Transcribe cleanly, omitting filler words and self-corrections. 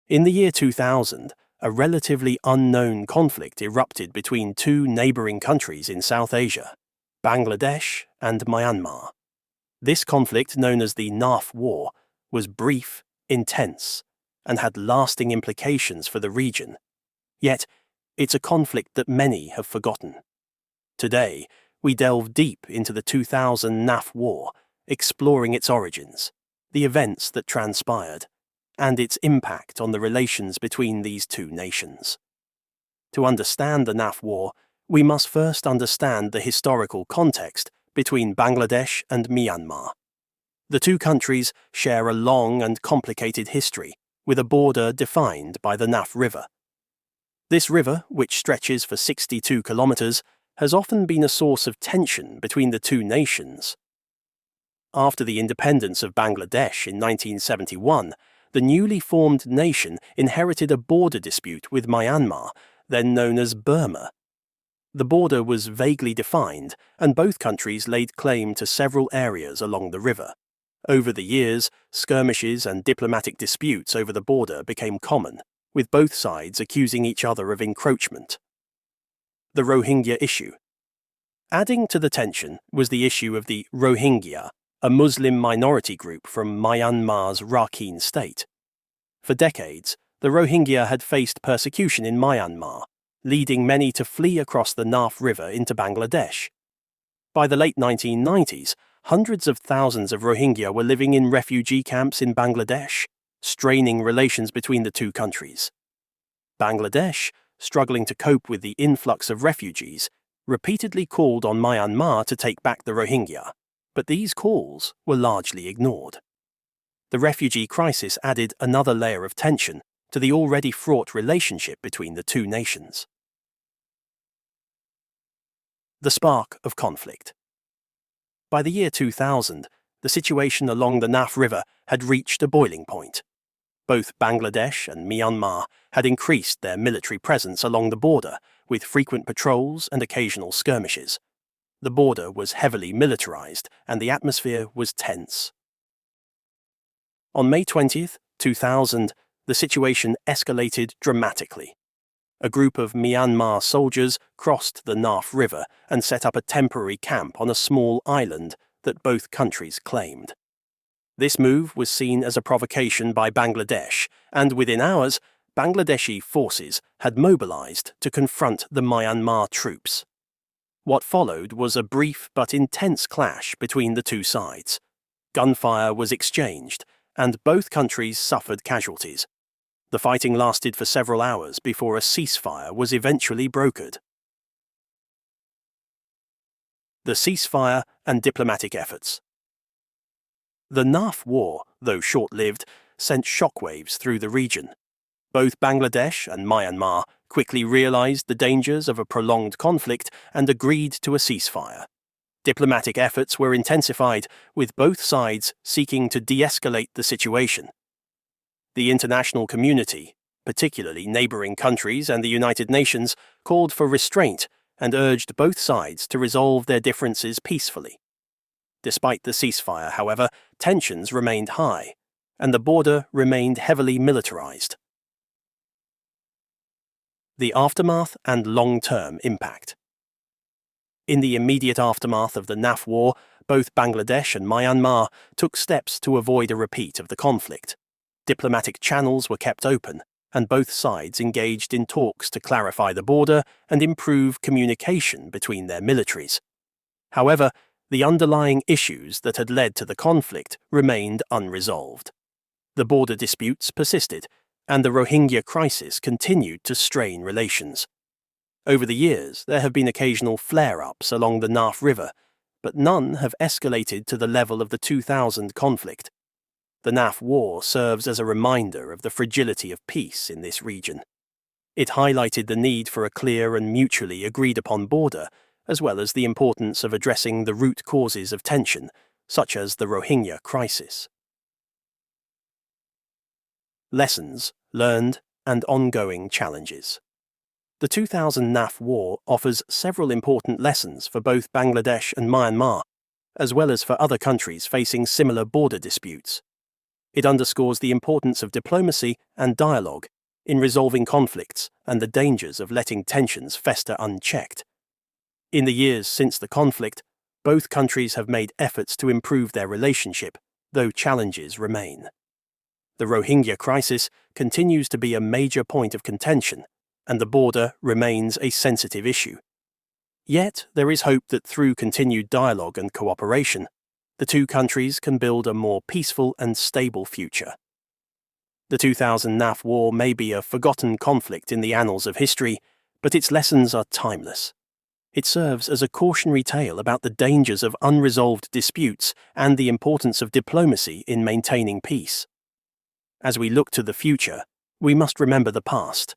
In the year 2000, a relatively unknown conflict erupted between two neighboring countries in South Asia, Bangladesh and Myanmar. This conflict, known as the Naf War, was brief, intense, and had lasting implications for the region. Yet, it's a conflict that many have forgotten. Today, we delve deep into the 2000 Naf War, exploring its origins, the events that transpired, and its impact on the relations between these two nations. To understand the Naf War, we must first understand the historical context between Bangladesh and Myanmar. The two countries share a long and complicated history, with a border defined by the Naf River. This river, which stretches for 62 kilometers, has often been a source of tension between the two nations. After the independence of Bangladesh in 1971, the newly formed nation inherited a border dispute with Myanmar, then known as Burma. The border was vaguely defined, and both countries laid claim to several areas along the river. Over the years, skirmishes and diplomatic disputes over the border became common, with both sides accusing each other of encroachment. The Rohingya issue. Adding to the tension was the issue of the Rohingya, a Muslim minority group from Myanmar's Rakhine state. For decades, the Rohingya had faced persecution in Myanmar, leading many to flee across the Naf River into Bangladesh. By the late 1990s, hundreds of thousands of Rohingya were living in refugee camps in Bangladesh, straining relations between the two countries. Bangladesh, struggling to cope with the influx of refugees, repeatedly called on Myanmar to take back the Rohingya, but these calls were largely ignored. The refugee crisis added another layer of tension to the already fraught relationship between the two nations. The spark of conflict. By the year 2000, the situation along the Naf River had reached a boiling point. Both Bangladesh and Myanmar had increased their military presence along the border, with frequent patrols and occasional skirmishes. The border was heavily militarized, and the atmosphere was tense. On May 20, 2000, the situation escalated dramatically. A group of Myanmar soldiers crossed the Naf River and set up a temporary camp on a small island that both countries claimed. This move was seen as a provocation by Bangladesh, and within hours, Bangladeshi forces had mobilized to confront the Myanmar troops. What followed was a brief but intense clash between the two sides. Gunfire was exchanged, and both countries suffered casualties. The fighting lasted for several hours before a ceasefire was eventually brokered. The ceasefire and diplomatic efforts. The Naf War, though short-lived, sent shockwaves through the region. Both Bangladesh and Myanmar quickly realized the dangers of a prolonged conflict and agreed to a ceasefire. Diplomatic efforts were intensified, with both sides seeking to de-escalate the situation. The international community, particularly neighboring countries and the United Nations, called for restraint and urged both sides to resolve their differences peacefully. Despite the ceasefire, however, tensions remained high, and the border remained heavily militarized. The aftermath and long-term impact. In the immediate aftermath of the Naf War, both Bangladesh and Myanmar took steps to avoid a repeat of the conflict. Diplomatic channels were kept open, and both sides engaged in talks to clarify the border and improve communication between their militaries. However, the underlying issues that had led to the conflict remained unresolved. The border disputes persisted, and the Rohingya crisis continued to strain relations. Over the years, there have been occasional flare-ups along the Naf River, but none have escalated to the level of the 2000 conflict. The Naf War serves as a reminder of the fragility of peace in this region. It highlighted the need for a clear and mutually agreed-upon border, as well as the importance of addressing the root causes of tension, such as the Rohingya crisis. Lessons learned and ongoing challenges. The 2000 Naf War offers several important lessons for both Bangladesh and Myanmar, as well as for other countries facing similar border disputes. It underscores the importance of diplomacy and dialogue in resolving conflicts and the dangers of letting tensions fester unchecked. In the years since the conflict, both countries have made efforts to improve their relationship, though challenges remain. The Rohingya crisis continues to be a major point of contention, and the border remains a sensitive issue. Yet, there is hope that through continued dialogue and cooperation, the two countries can build a more peaceful and stable future. The 2000 Naf War may be a forgotten conflict in the annals of history, but its lessons are timeless. It serves as a cautionary tale about the dangers of unresolved disputes and the importance of diplomacy in maintaining peace. As we look to the future, we must remember the past.